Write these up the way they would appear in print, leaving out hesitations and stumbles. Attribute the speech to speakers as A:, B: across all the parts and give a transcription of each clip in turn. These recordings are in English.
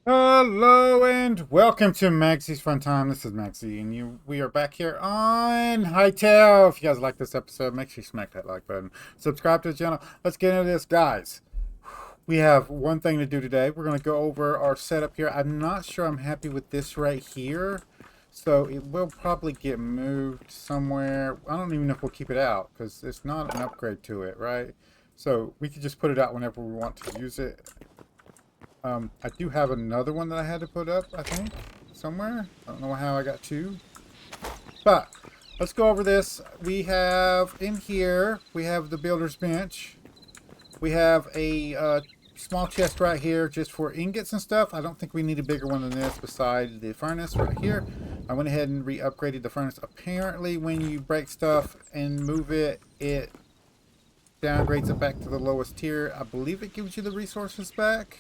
A: Hello and welcome to Magsie's Fun Time. This is Magzie, and we are back here on Hytale. If you guys like this episode, make sure you smack that like button. Subscribe to the channel. Let's get into this, guys. We have one thing to do today. We're going to go over our setup here. I'm not sure I'm happy with this right here, so it will probably get moved somewhere. I don't even know if we'll keep it out because it's not an upgrade to it, right? So we could just put it out whenever we want to use it. I do have another one that I had to put up, I think, somewhere. I don't know how I got two. But, let's go over this. We have, in here, we have the builder's bench. We have a small chest right here just for ingots and stuff. I don't think we need a bigger one than this beside the furnace right here. I went ahead and re-upgraded the furnace. Apparently, when you break stuff and move it, it downgrades it back to the lowest tier. I believe it gives you the resources back.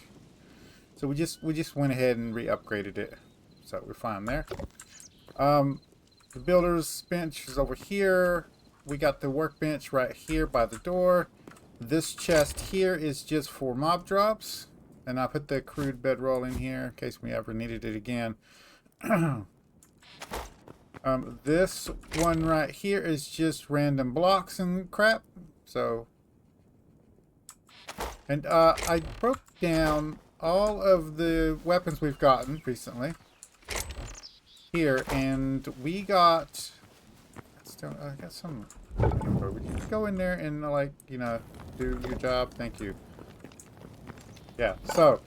A: So we just went ahead and re-upgraded it. So we're fine there. The builder's bench is over here. We got the workbench right here by the door. This chest here is just for mob drops. And I put the crude bedroll in here in case we ever needed it again. This one right here is just random blocks and crap. So, and I broke down all of the weapons we've gotten recently here, and we got I got some info. Would you go in there and, like, you know, do your job? Thank you. Yeah, so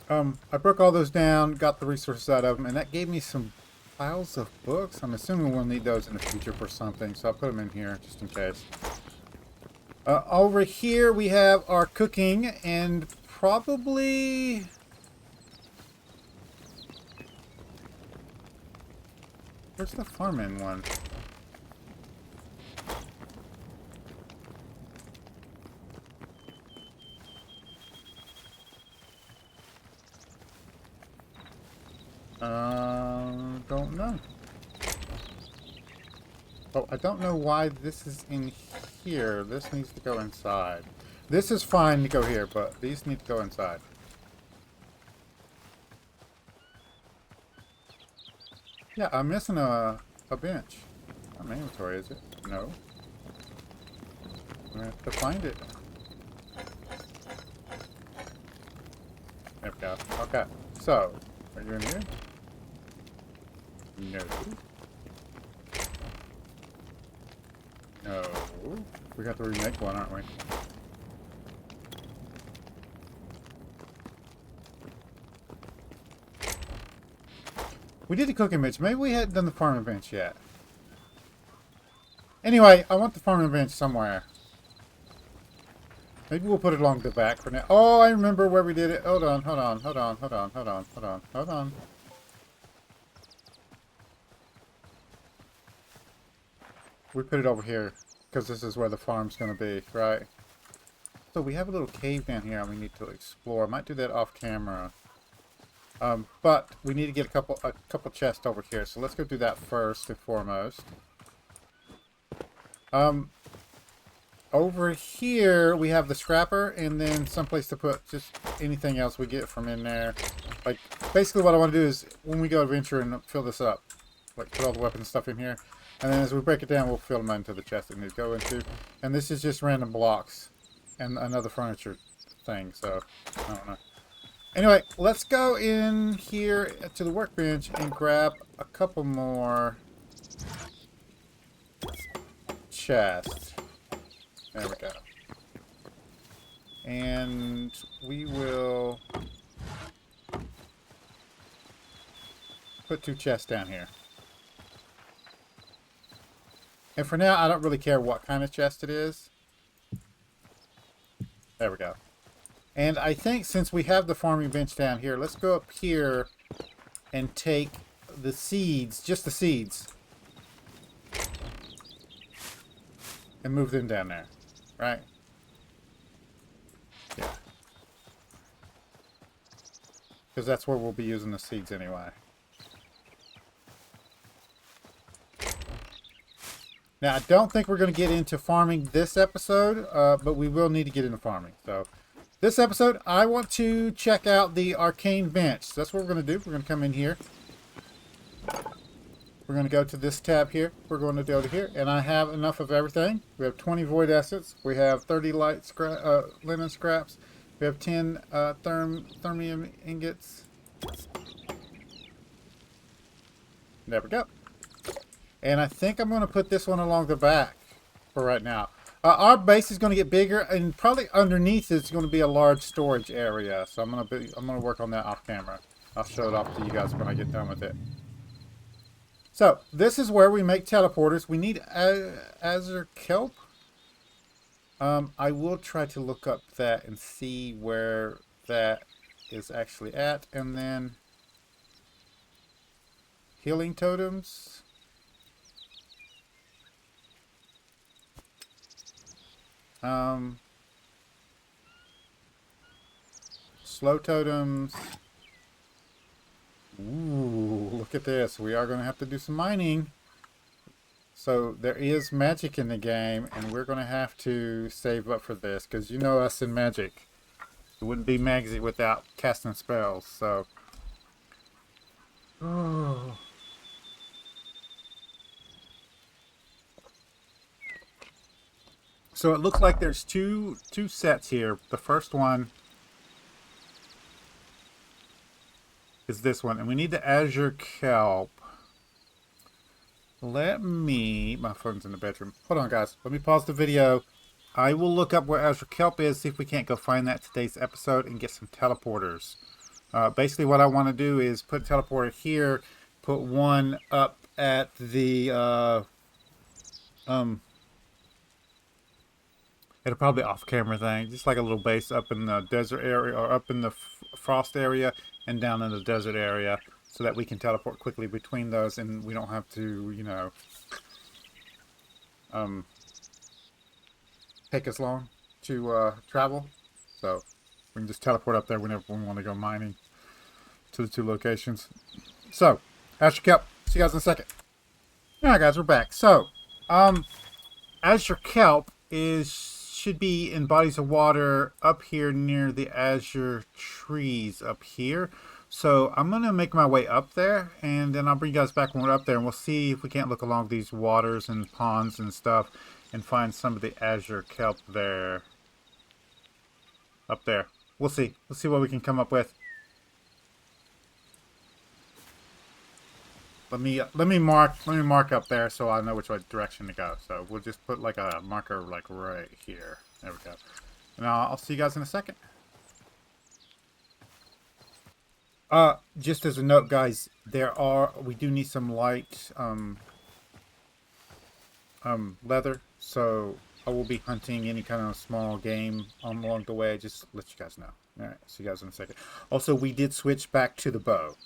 A: I broke all those down, got the resources out of them, and that gave me some piles of books. I'm assuming we'll need those in the future for something, so I'll put them in here just in case. Over here we have our cooking, and probably where's the farming one? Don't know. Oh, I don't know why this is in here. This needs to go inside. This is fine to go here, but these need to go inside. Yeah, I'm missing a bench. Not my inventory, is it? No. I'm gonna have to find it. There we go. Okay. So, are you in here? No. No. We got to remake one, aren't we? We did the cooking bench. Maybe we hadn't done the farming bench yet. Anyway, I want the farming bench somewhere. Maybe we'll put it along the back for now. Oh, I remember where we did it. Hold on, hold on, hold on, hold on, hold on, hold on, hold on. We put it over here because this is where the farm's going to be, right? So we have a little cave down here and we need to explore. I might do that off camera. But we need to get a couple chests over here. So let's go do that first and foremost. Over here we have the scrapper and then someplace to put just anything else we get from in there. Like, basically what I want to do is when we go adventure and fill this up, like put all the weapons and stuff in here. And then as we break it down, we'll fill them into the chest that we need to go into. And this is just random blocks and another furniture thing. So, I don't know. Anyway, let's go in here to the workbench and grab a couple more chests. There we go. And we will put 2 chests down here. And for now, I don't really care what kind of chest it is. There we go. And I think since we have the farming bench down here, let's go up here and take the seeds, just the seeds, and move them down there, right? Yeah. Because that's where we'll be using the seeds anyway. Now, I don't think we're going to get into farming this episode, but we will need to get into farming. So, this episode, I want to check out the Arcane Bench. That's what we're going to do. We're going to come in here. We're going to go to this tab here. We're going to go to here. And I have enough of everything. We have 20 void essence. We have 30 linen scraps. We have 10 thermium ingots. There we go. And I think I'm going to put this one along the back for right now. Our base is going to get bigger, and probably underneath it's going to be a large storage area. So I'm going to work on that off camera. I'll show it off to you guys when I get done with it. So this is where we make teleporters. We need Azure Kelp. I will try to look up that and see where that is actually at, and then healing totems. Slow totems. Ooh, look at this. We are going to have to do some mining. So there is magic in the game, and we're going to have to save up for this, because you know us in magic. It wouldn't be Magzie without casting spells, so. Oh. So it looks like there's two sets here. The first one is this one, and we need the Azure Kelp. My phone's in the bedroom. Hold on, guys. Let me pause the video. I will look up where Azure Kelp is, see if we can't go find that today's episode and get some teleporters. Basically what I want to do is put a teleporter here, put one up at the it'll probably off-camera thing, just like a little base up in the desert area, or up in the frost area and down in the desert area, so that we can teleport quickly between those, and we don't have to, you know, take us long to travel. So we can just teleport up there whenever we want to go mining to the two locations. So, Azure Kelp. See you guys in a second. Alright guys, we're back. So, Azure Kelp should be in bodies of water up here near the azure trees up here. So I'm going to make my way up there, and then I'll bring you guys back when we're up there, and we'll see if we can't look along these waters and ponds and stuff and find some of the Azure Kelp there. Up there. We'll see. We'll see what we can come up with. Let me mark up there so I know which direction to go. So we'll just put like a marker like right here. There we go. And I'll see you guys in a second. Just as a note, guys, we do need some light leather. So I will be hunting any kind of small game along the way. Just let you guys know. All right, see you guys in a second. Also, we did switch back to the bow.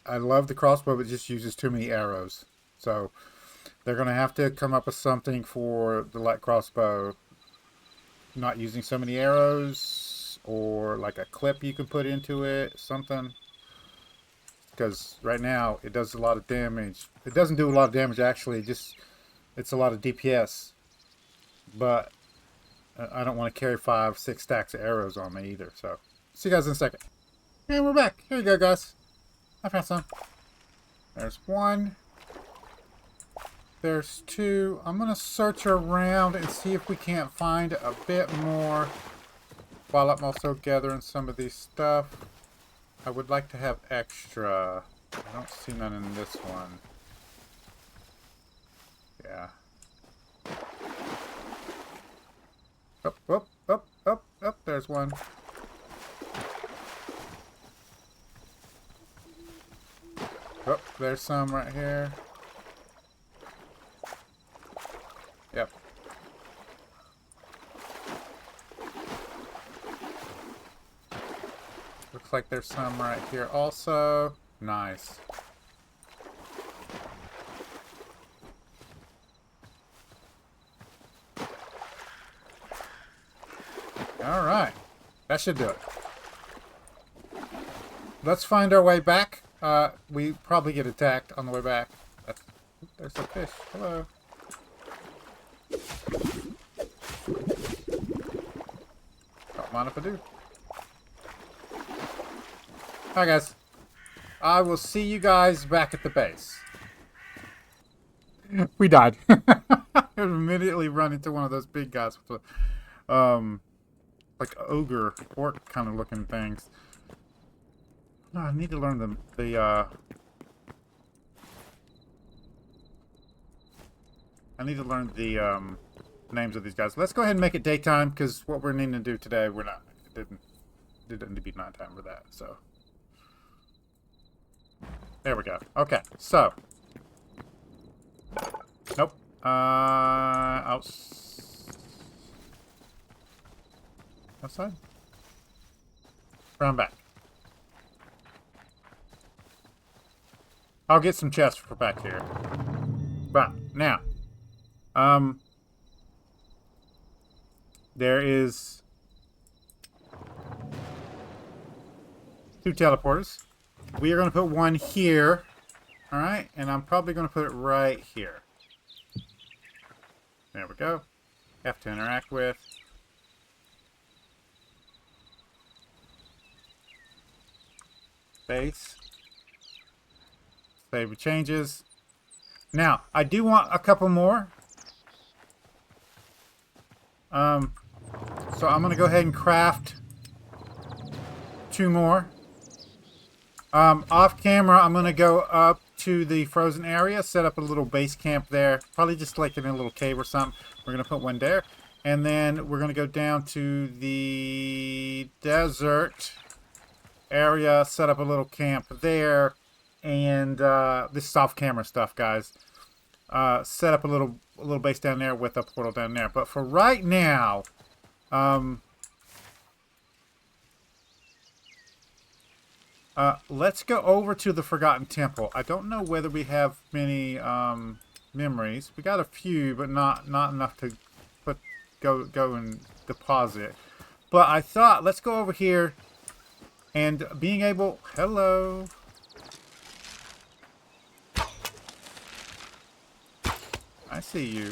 A: I love the crossbow, but it just uses too many arrows. So they're going to have to come up with something for the light crossbow. Not using so many arrows, or like a clip you can put into it, something. Because right now it does a lot of damage. It doesn't do a lot of damage actually, it's a lot of DPS. But I don't want to carry 5-6 stacks of arrows on me either. So see you guys in a second. And we're back. Here you go, guys. I found some. There's one. There's two. I'm going to search around and see if we can't find a bit more while I'm also gathering some of these stuff. I would like to have extra. I don't see none in this one. Yeah. Up, up, up, up, up. There's one. Oh, there's some right here. Yep. Looks like there's some right here also. Nice. Alright. That should do it. Let's find our way back. We probably get attacked on the way back. There's a fish. Hello. Oh mind if I do. Alright, guys. I will see you guys back at the base. We died. Immediately run into one of those big guys with like ogre orc kind of looking things. No, I need to learn I need to learn the names of these guys. Let's go ahead and make it daytime, because what we're needing to do today, we're not. It didn't need to be nighttime for that. So there we go. Okay, so nope. Outside. Round back. I'll get some chests for back here. But now, there is 2 teleporters. We are going to put one here. All right, and I'm probably going to put it right here. There we go. Have to interact with. Base. Save changes. Now, I do want a couple more. So I'm going to go ahead and craft 2 more. Off camera, I'm going to go up to the frozen area, set up a little base camp there. Probably just like in a little cave or something. We're going to put one there. And then we're going to go down to the desert area, set up a little camp there. And this is off camera stuff, guys. Set up a little base down there with a portal down there. But for right now, let's go over to the Forgotten Temple. I don't know whether we have many memories. We got a few, but not enough to go and deposit. But I thought, let's go over here and being able... Hello. I see you.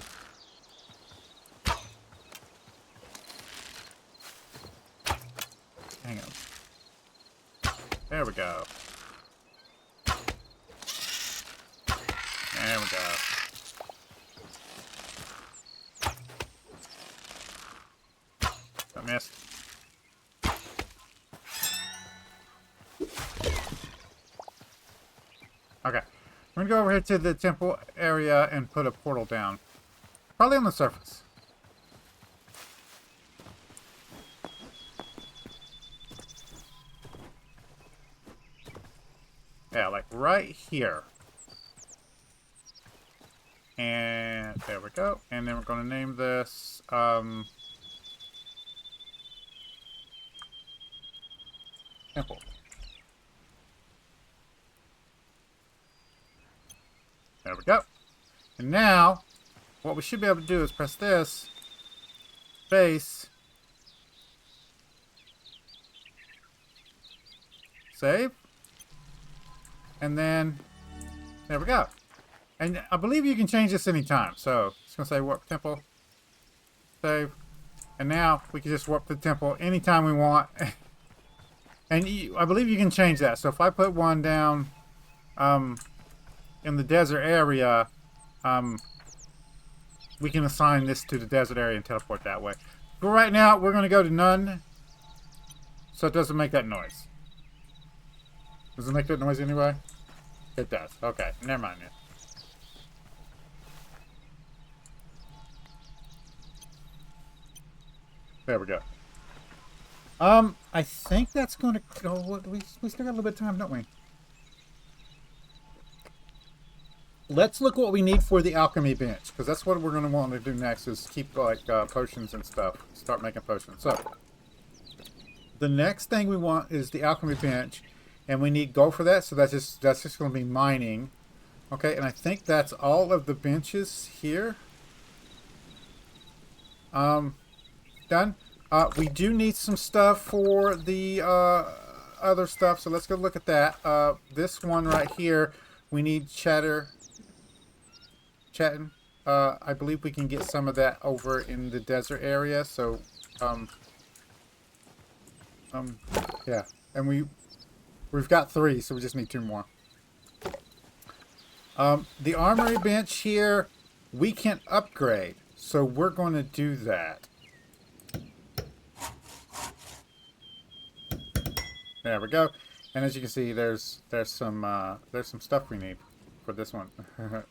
A: Hang on. There we go. There we go. I missed. Okay. We're going to go over here to the temple area and put a portal down. Probably on the surface. Yeah, like right here. And there we go. And then we're going to name this... temple. There we go. And now, what we should be able to do is press this, space, save, and then, there we go. And I believe you can change this anytime. So, it's going to say warp temple, save, and now we can just warp the temple anytime we want. And I believe you can change that. So if I put one down, in the desert area, we can assign this to the desert area and teleport that way. But right now, we're going to go to none, so it doesn't make that noise. Does it make that noise anyway? It does. Okay, never mind it. There we go. I think that's going to go... We still got a little bit of time, don't we? Let's look what we need for the alchemy bench, because that's what we're going to want to do next, is keep like potions and stuff. Start making potions. So, the next thing we want is the alchemy bench, and we need gold for that. So that's just going to be mining. Okay, and I think that's all of the benches here. Done. We do need some stuff for the other stuff, so let's go look at that. This one right here, we need chatting. I believe we can get some of that over in the desert area, so Yeah. And we've got 3, so we just need 2 more. The armory bench here, we can upgrade. So we're going to do that. There we go. And as you can see, there's some stuff we need for this one.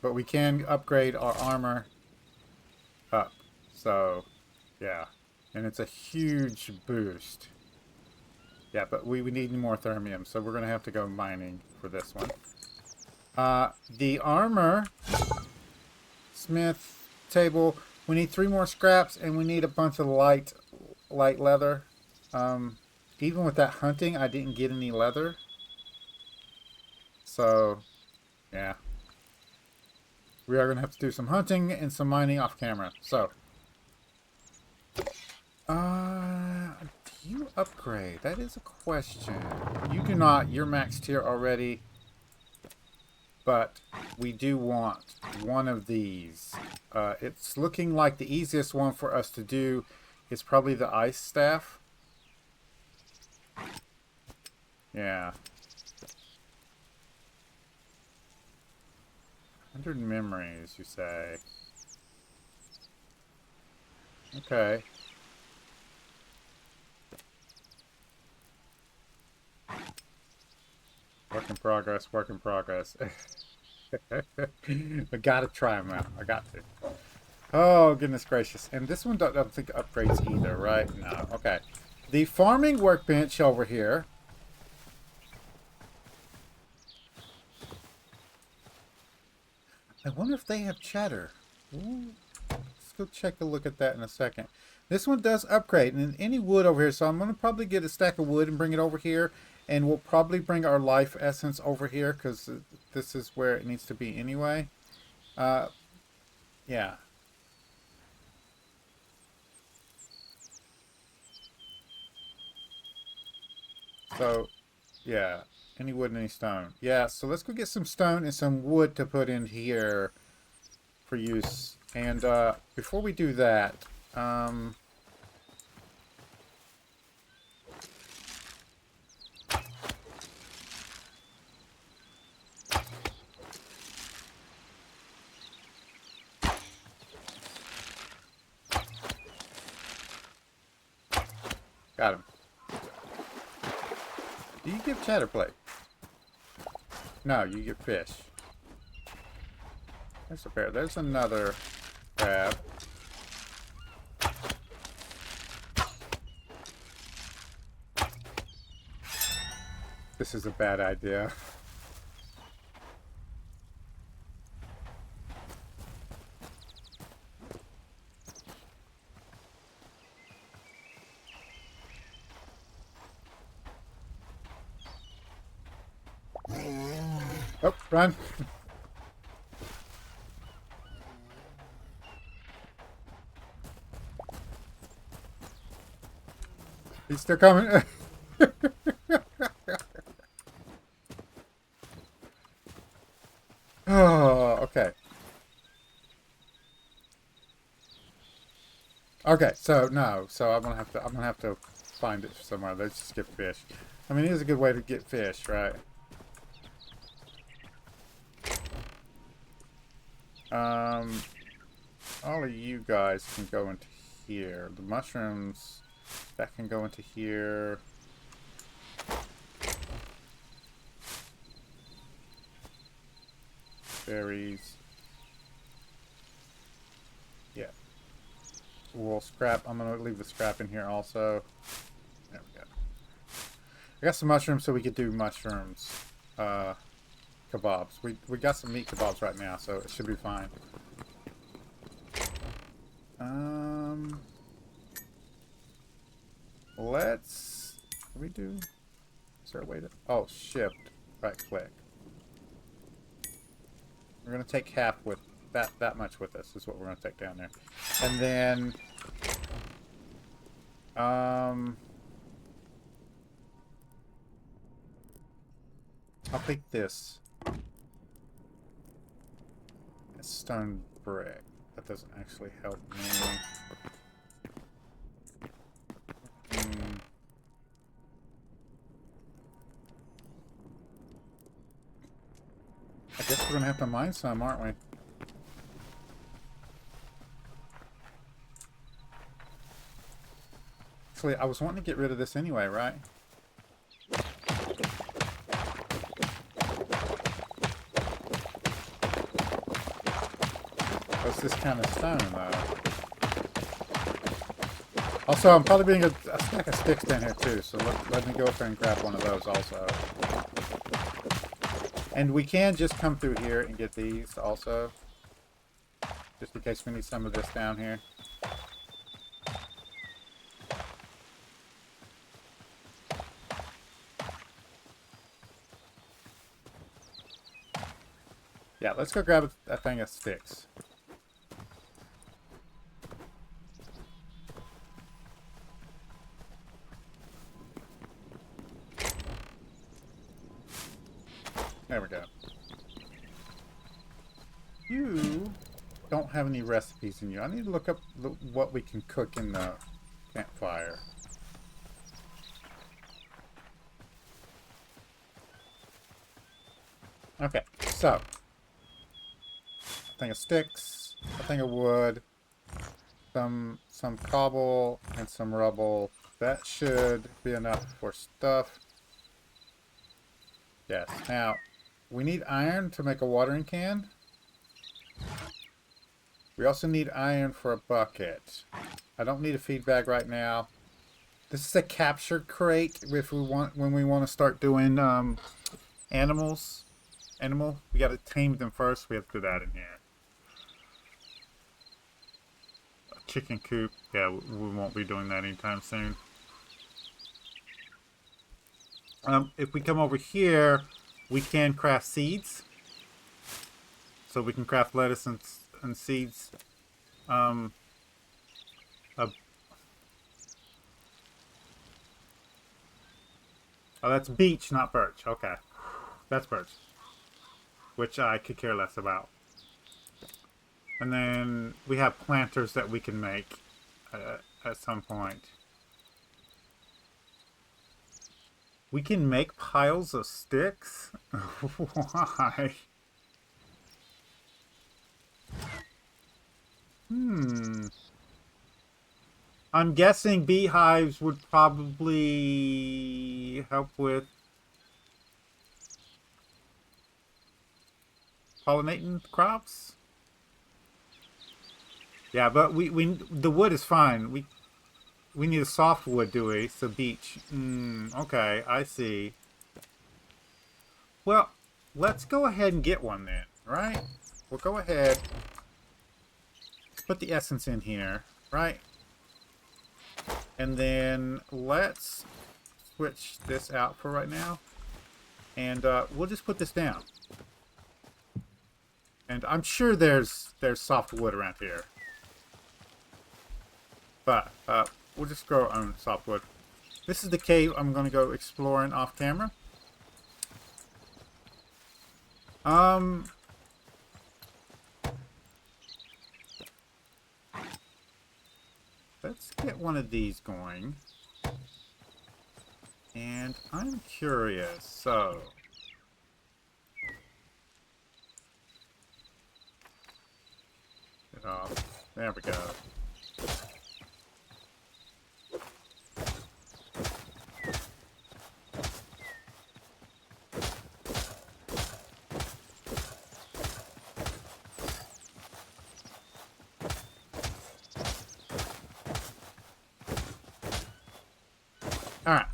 A: But we can upgrade our armor up. So, yeah. And it's a huge boost. Yeah, but we need more thermium, so we're going to have to go mining for this one. The armor smith table, we need 3 more scraps, and we need a bunch of light leather. Even with that hunting, I didn't get any leather. So, yeah. We are going to have to do some hunting and some mining off camera. So, do you upgrade? That is a question. You do not. You're maxed here already. But we do want one of these. It's looking like the easiest one for us to do is probably the ice staff. Yeah. 100 memories, you say. Okay. Work in progress, work in progress. I gotta try them out. I got to. Oh, goodness gracious. And this one don't think upgrades either, right? No. Okay. The farming workbench over here. I wonder if they have chatter. Ooh. Let's go check a look at that in a second. This one does upgrade, and any wood over here, so I'm going to probably get a stack of wood and bring it over here, and we'll probably bring our life essence over here, because this is where it needs to be anyway. Yeah. So, yeah. Any wood and any stone. Yeah, so let's go get some stone and some wood to put in here for use. And before we do that, got him. Do you give chatterplay? No, you get fish. There's a bear. There's another crab. This is a bad idea. Oh, run. He's still coming. Oh, okay. Okay, so no, so I'm gonna have to find it somewhere. Let's just get fish. I mean, it is a good way to get fish, right? All of you guys can go into here. The mushrooms, that can go into here. Berries. Yeah. We'll scrap. I'm going to leave the scrap in here also. There we go. I got some mushrooms so we could do mushrooms. Kebabs. We got some meat kebabs right now, so it should be fine. Let's... Can we do... Is there a way to... Oh, shift. Right click. We're going to take half with... That much with us is what we're going to take down there. And then... I'll take this. It's stone brick. That doesn't actually help me. Guess we're gonna have to mine some, aren't we? Actually, I was wanting to get rid of this anyway, right? What's this kind of stone, though? Also, I'm probably being a stack of sticks down here, too, so let me go up there and grab one of those also. And we can just come through here and get these also. Just in case we need some of this down here. Yeah, let's go grab a thing of sticks. There we go. You don't have any recipes in you. I need to look up what we can cook in the campfire. Okay, so a thing of sticks, a thing of wood, some cobble, and some rubble. That should be enough for stuff. Yes. Now, we need iron to make a watering can. We also need iron for a bucket. I don't need a feed bag right now. This is a capture crate if we want when we want to start doing animals. We got to tame them first. We have to do that in here. A chicken coop. Yeah, we won't be doing that anytime soon. If we come over here, we can craft seeds. So we can craft lettuce and seeds. Oh, that's beech, not birch. Okay. That's birch. Which I could care less about. And then we have planters that we can make at some point. We can make piles of sticks? Why? I'm guessing beehives would probably help with pollinating crops. Yeah, but the wood is fine. We need a soft wood, do we? So beech. Okay, I see. Well, let's go ahead and get one then, right? We'll go ahead. Put the essence in here, right? And then let's switch this out for right now. And we'll just put this down. And I'm sure there's soft wood around here. But we'll just grow our own softwood. This is the cave I'm going to go exploring off camera. Let's get one of these going. And I'm curious, so... Get off. There we go. Alright.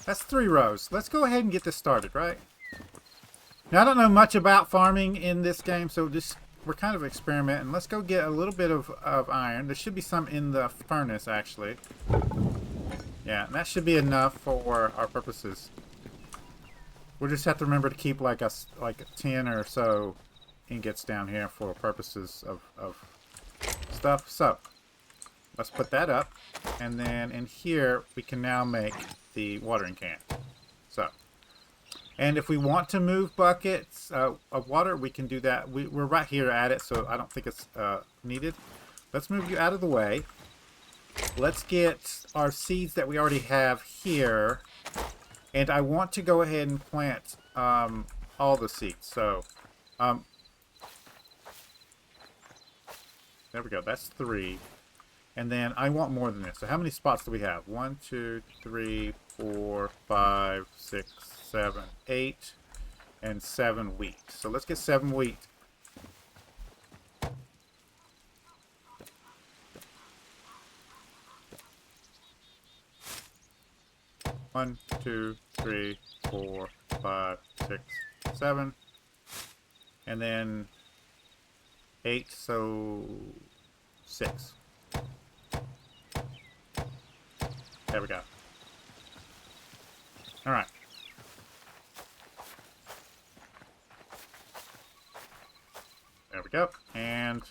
A: That's 3 rows. Let's go ahead and get this started, right? Now, I don't know much about farming in this game, so we're kind of experimenting. Let's go get a little bit of iron. There should be some in the furnace, actually. Yeah, and that should be enough for our purposes. We'll just have to remember to keep like 10 or so ingots down here for purposes of stuff. So, let's put that up. And then in here, we can now make the watering can. So, and if we want to move buckets of water, we can do that. We're right here at it, so I don't think it's needed. Let's move you out of the way. Let's get our seeds that we already have here. And I want to go ahead and plant all the seeds. So There we go. That's 3. And then I want more than this. So how many spots do we have? 1, 2, 3, 4, 5, 6, 7, 8, and 7 wheat. So let's get 7 wheat. One, 2, 3, 4, 5, 6, 7, and then 8, so 6. There we go. All right. There we go. And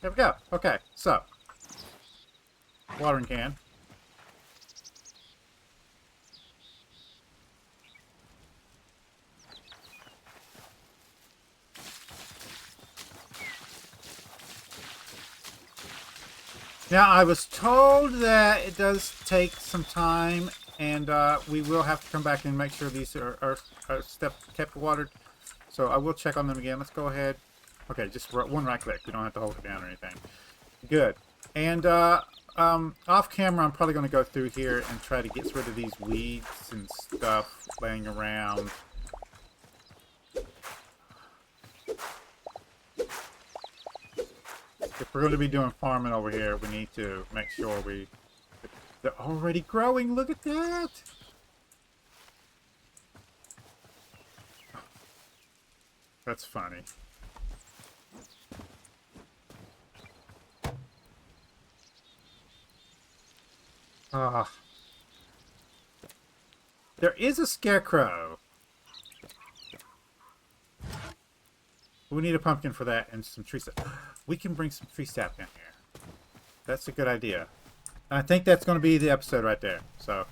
A: there we go. Okay, so watering can. Now, I was told that it does take some time, and we will have to come back and make sure these are kept watered. So I will check on them again. Let's go ahead. Okay, just one right click. You don't have to hold it down or anything. Good. And off camera, I'm probably going to go through here and try to get rid of these weeds and stuff laying around. If we're going to be doing farming over here, we need to make sure they're already growing. Look at that. That's funny. There is a scarecrow. We need a pumpkin for that and some tree sap. We can bring some tree sap in here. That's a good idea. I think that's going to be the episode right there. So,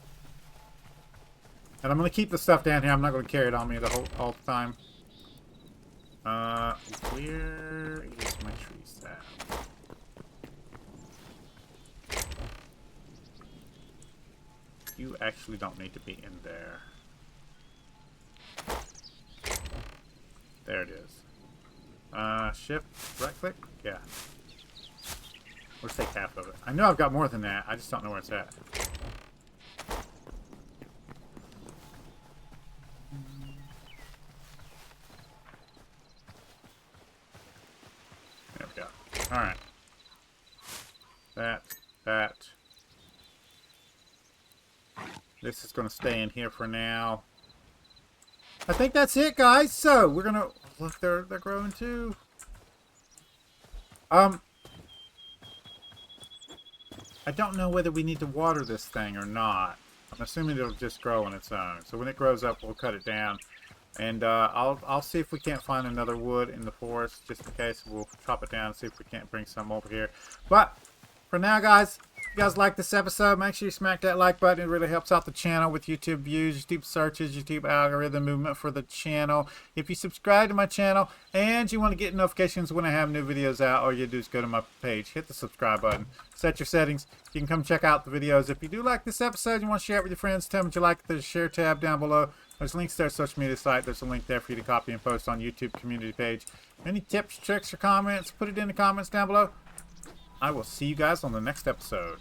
A: and I'm going to keep the stuff down here. I'm not going to carry it on me all the time. Where is my tree sap? You actually don't need to be in there. There it is. Shift, right click? Yeah. Let's take half of it. I know I've got more than that. I just don't know where it's at. There we go. Alright. That. This is going to stay in here for now. I think that's it, guys. So, we're going to... Look, they're growing too. I don't know whether we need to water this thing or not. I'm assuming it'll just grow on its own. So when it grows up, we'll cut it down. And I'll see if we can't find another wood in the forest, just in case. We'll chop it down and see if we can't bring some over here. But for now, guys, if you guys like this episode, make sure you smack that like button. It really helps out the channel with YouTube views, YouTube searches, YouTube algorithm movement for the channel. If you subscribe to my channel and you want to get notifications when I have new videos out, all you do is go to my page, hit the subscribe button, set your settings. You can come check out the videos. If you do like this episode, you want to share it with your friends, tell them what you like. There's a share tab down below. There's links there, social media site. There's a link there for you to copy and post on YouTube community page. Any tips, tricks, or comments, put it in the comments down below. I will see you guys on the next episode.